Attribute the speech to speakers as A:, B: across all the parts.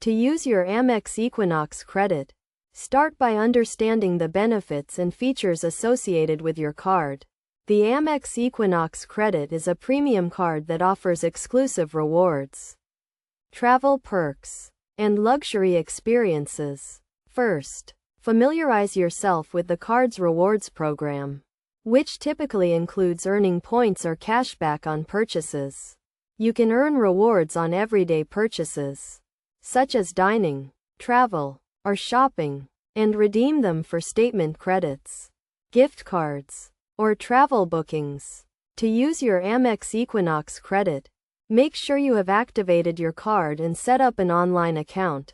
A: To use your AmEx Equinox credit, start by understanding the benefits and features associated with your card. The AmEx Equinox credit is a premium card that offers exclusive rewards, travel perks, and luxury experiences. First, familiarize yourself with the card's rewards program, which typically includes earning points or cashback on purchases. You can earn rewards on everyday purchases, such as dining, travel, or shopping, and redeem them for statement credits, gift cards, or travel bookings. To use your AmEx Equinox credit, make sure you have activated your card and set up an online account.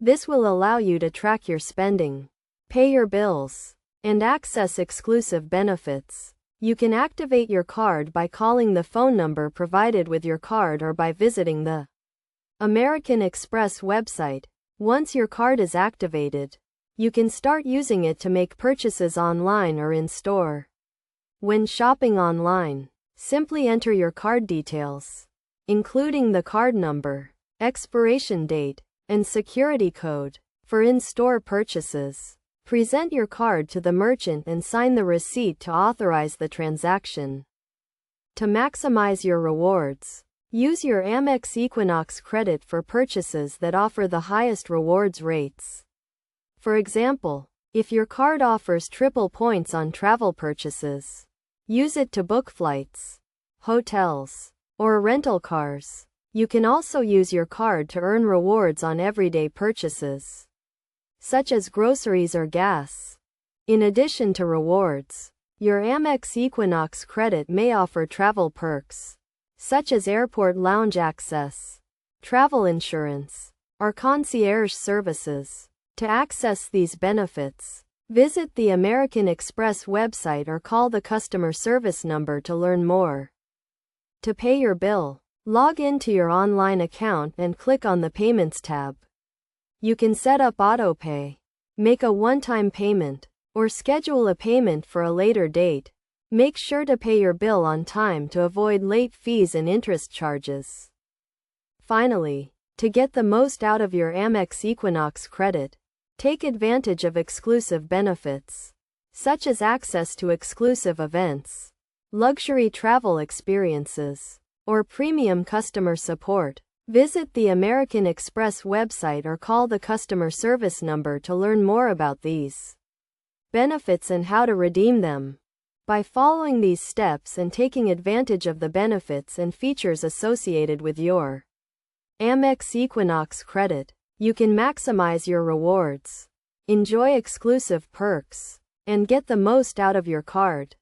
A: This will allow you to track your spending, pay your bills, and access exclusive benefits. You can activate your card by calling the phone number provided with your card or by visiting the American Express website. Once your card is activated, you can start using it to make purchases online or in store. When shopping online, simply enter your card details, including the card number, expiration date, and security code. For in-store purchases, present your card to the merchant and sign the receipt to authorize the transaction. To maximize your rewards, use your AmEx Equinox credit for purchases that offer the highest rewards rates. For example, if your card offers triple points on travel purchases, use it to book flights, hotels, or rental cars. You can also use your card to earn rewards on everyday purchases, such as groceries or gas. In addition to rewards, your AmEx Equinox credit may offer travel perks, such as airport lounge access, travel insurance, or concierge services. To access these benefits, visit the American Express website or call the customer service number to learn more. To pay your bill, log into your online account and click on the Payments tab. You can set up autopay, make a one-time payment, or schedule a payment for a later date. Make sure to pay your bill on time to avoid late fees and interest charges. Finally, to get the most out of your AmEx Equinox credit, take advantage of exclusive benefits, such as access to exclusive events, luxury travel experiences, or premium customer support. Visit the American Express website or call the customer service number to learn more about these benefits and how to redeem them. By following these steps and taking advantage of the benefits and features associated with your AmEx Equinox credit, you can maximize your rewards, enjoy exclusive perks, and get the most out of your card.